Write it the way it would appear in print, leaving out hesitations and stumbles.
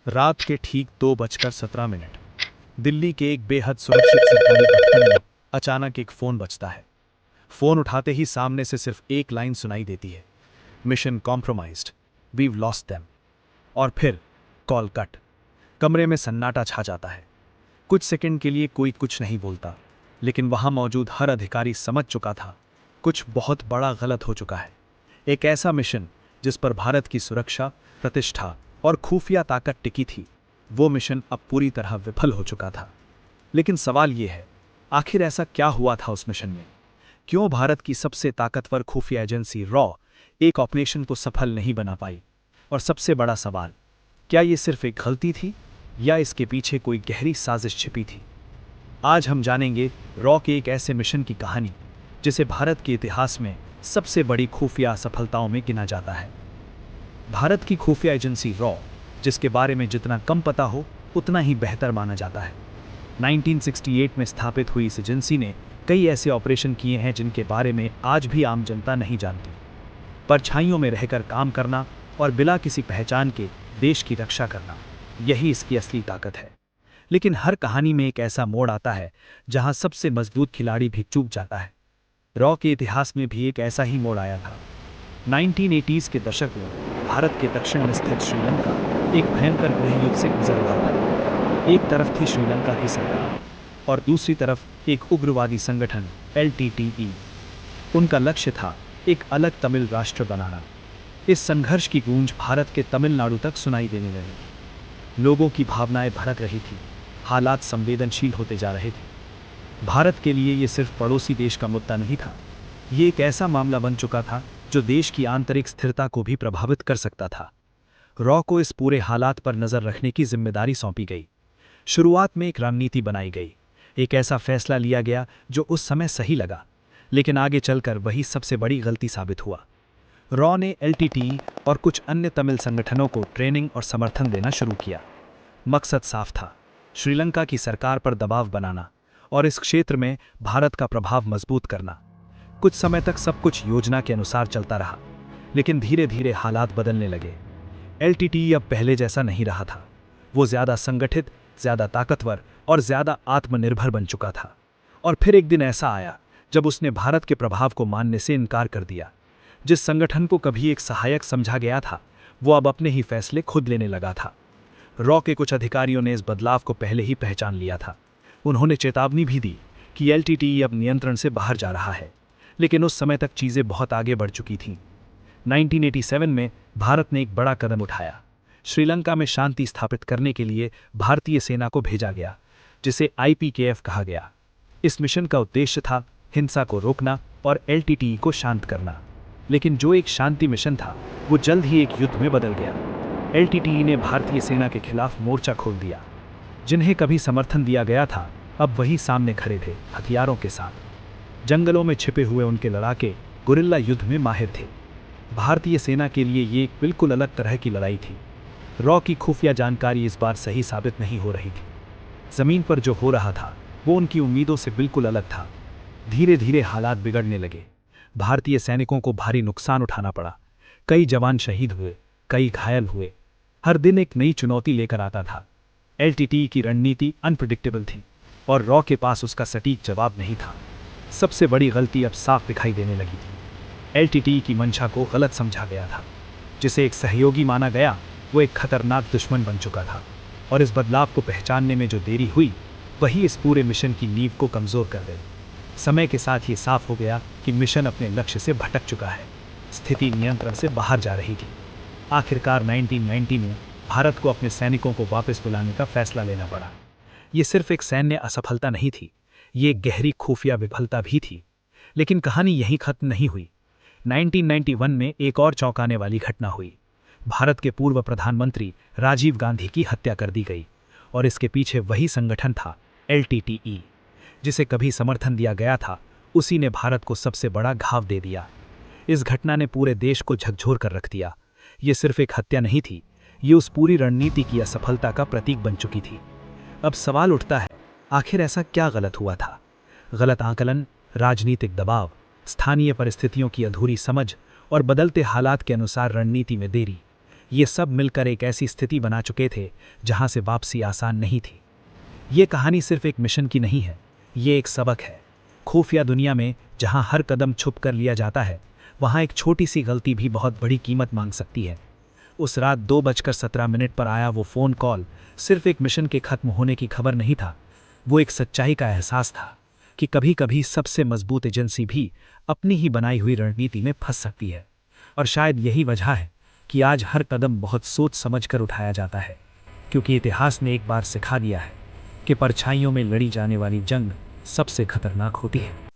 रात के ठीक 2:17 दिल्ली के एक बेहद सुरक्षित सरकारी दफ्तर में अचानक एक फोन बजता है। फोन उठाते ही सामने से सिर्फ एक लाइन सुनाई देती है, mission compromised, we've lost them. और फिर कॉल कट। कमरे में सन्नाटा छा जाता है। कुछ सेकंड के लिए कोई कुछ नहीं बोलता, लेकिन वहां मौजूद हर अधिकारी समझ चुका था कुछ बहुत बड़ा गलत हो चुका है। एक ऐसा मिशन जिस पर भारत की सुरक्षा, प्रतिष्ठा और खुफिया ताकत टिकी थी, वो मिशन अब पूरी तरह विफल हो चुका था। लेकिन सवाल ये है, आखिर ऐसा क्या हुआ था उस मिशन में? क्यों भारत की सबसे ताकतवर खुफिया एजेंसी रॉ एक ऑपरेशन को सफल नहीं बना पाई? और सबसे बड़ा सवाल, क्या ये सिर्फ एक गलती थी या इसके पीछे कोई गहरी साजिश छिपी थी? आज हम जानेंगे रॉ के एक ऐसे मिशन की कहानी जिसे भारत के इतिहास में सबसे बड़ी खुफिया सफलताओं में गिना जाता है। भारत की खुफिया एजेंसी रॉ, जिसके बारे में जितना कम पता हो उतना ही बेहतर माना जाता है। 1968 में स्थापित हुई इस एजेंसी ने कई ऐसे ऑपरेशन किए हैं जिनके बारे में आज भी आम जनता नहीं जानती। परछाइयों में रहकर काम करना और बिना किसी पहचान के देश की रक्षा करना, यही इसकी असली ताकत है। लेकिन हर कहानी में एक ऐसा मोड़ आता है जहां सबसे मजबूत खिलाड़ी भी चूक जाता है। रॉ के इतिहास में भी एक ऐसा ही मोड़ आया था। 1980s के दशक में भारत के दक्षिण में स्थित श्रीलंका एक भयंकर गृहयुद्ध से गुजर रहा था। एक तरफ थी श्रीलंका की सरकार और दूसरी तरफ एक उग्रवादी संगठन LTTE। उनका लक्ष्य था एक अलग तमिल राष्ट्र बनाना। इस संघर्ष की गूंज भारत के तमिलनाडु तक सुनाई देने लगी। लोगों की भावनाएं भड़क रही थी, हालात संवेदनशील होते जा रहे थे। भारत के लिए ये सिर्फ पड़ोसी देश का मुद्दा नहीं था, ये एक ऐसा मामला बन चुका था जो देश की आंतरिक स्थिरता को भी प्रभावित कर सकता था। रॉ को इस पूरे हालात पर नजर रखने की जिम्मेदारी सौंपी गई। शुरुआत में एक रणनीति बनाई गई, एक ऐसा फैसला लिया गया जो उस समय सही लगा, लेकिन आगे चलकर वही सबसे बड़ी गलती साबित हुआ। रॉ ने LTTE और कुछ अन्य तमिल संगठनों को ट्रेनिंग और समर्थन देना शुरू किया। मकसद साफ था, श्रीलंका की सरकार पर दबाव बनाना और इस क्षेत्र में भारत का प्रभाव मजबूत करना। कुछ समय तक सब कुछ योजना के अनुसार चलता रहा, लेकिन धीरे धीरे हालात बदलने लगे। LTTE अब पहले जैसा नहीं रहा था। वो ज्यादा संगठित, ज्यादा ताकतवर और ज्यादा आत्मनिर्भर बन चुका था। और फिर एक दिन ऐसा आया जब उसने भारत के प्रभाव को मानने से इनकार कर दिया। जिस संगठन को कभी एक सहायक समझा गया था, वो अब अपने ही फैसले खुद लेने लगा था। रॉ के कुछ अधिकारियों ने इस बदलाव को पहले ही पहचान लिया था। उन्होंने चेतावनी भी दी कि LTTE अब नियंत्रण से बाहर जा रहा है, लेकिन उस समय तक चीजें बहुत आगे बढ़ चुकी थीं। 1987 में भारत ने एक बड़ा कदम उठाया। श्रीलंका में शांति स्थापित करने के लिए भारतीय सेना को भेजा गया, जिसे IPKF कहा गया। इस मिशन का उद्देश्य था हिंसा को रोकना और LTTE को शांत करना। लेकिन जो एक शांति मिशन था, वो जल्द ही एक युद्ध में बदल गया। LTTE ने भारतीय सेना के खिलाफ मोर्चा खोल दिया। जिन्हें कभी समर्थन दिया गया था, अब वही सामने खड़े थे, हथियारों के साथ। जंगलों में छिपे हुए उनके लड़ाके गुरिल्ला युद्ध में माहिर थे। भारतीय सेना के लिए ये एक बिल्कुल अलग तरह की लड़ाई थी। रॉ की खुफिया जानकारी इस बार सही साबित नहीं हो रही थी। जमीन पर जो हो रहा था वो उनकी उम्मीदों से बिल्कुल अलग था। धीरे धीरे हालात बिगड़ने लगे। भारतीय सैनिकों को भारी नुकसान उठाना पड़ा। कई जवान शहीद हुए, कई घायल हुए। हर दिन एक नई चुनौती लेकर आता था। LTTE की रणनीति अनप्रिडिक्टेबल थी और रॉ के पास उसका सटीक जवाब नहीं था। सबसे बड़ी गलती अब साफ दिखाई देने लगी थी। LTTE की मंशा को गलत समझा गया था। जिसे एक सहयोगी माना गया, वो एक खतरनाक दुश्मन बन चुका था। और इस बदलाव को पहचानने में जो देरी हुई, वही इस पूरे मिशन की नींव को कमजोर कर गई। समय के साथ ये साफ हो गया कि मिशन अपने लक्ष्य से भटक चुका है। स्थिति नियंत्रण से बाहर जा रही थी। आखिरकार 1990 में भारत को अपने सैनिकों को वापस बुलाने का फैसला लेना पड़ा। ये सिर्फ एक सैन्य असफलता नहीं थी, ये एक गहरी खुफिया विफलता भी थी। लेकिन कहानी यहीं खत्म नहीं हुई। 1991 में एक और चौंकाने वाली घटना हुई। भारत के पूर्व प्रधानमंत्री राजीव गांधी की हत्या कर दी गई और इसके पीछे वही संगठन था, LTTE। जिसे कभी समर्थन दिया गया था, उसी ने भारत को सबसे बड़ा घाव दे दिया। इस घटना ने पूरे देश को झकझोर कर रख दिया। ये सिर्फ एक हत्या नहीं थी, ये उस पूरी रणनीति की असफलता का प्रतीक बन चुकी थी। अब सवाल उठता है, आखिर ऐसा क्या गलत हुआ था? गलत आकलन, राजनीतिक दबाव, स्थानीय परिस्थितियों की अधूरी समझ और बदलते हालात के अनुसार रणनीति में देरी, ये सब मिलकर एक ऐसी स्थिति बना चुके थे जहां से वापसी आसान नहीं थी। ये कहानी सिर्फ एक मिशन की नहीं है, ये एक सबक है। खुफिया दुनिया में जहां हर कदम छुप कर लिया जाता है, वहां एक छोटी सी गलती भी बहुत बड़ी कीमत मांग सकती है। उस रात 2:17 पर आया वो फ़ोन कॉल सिर्फ एक मिशन के खत्म होने की खबर नहीं था, वो एक सच्चाई का एहसास था कि कभी कभी सबसे मजबूत एजेंसी भी अपनी ही बनाई हुई रणनीति में फंस सकती है। और शायद यही वजह है कि आज हर कदम बहुत सोच समझ कर उठाया जाता है, क्योंकि इतिहास ने एक बार सिखा दिया है कि परछाइयों में लड़ी जाने वाली जंग सबसे खतरनाक होती है।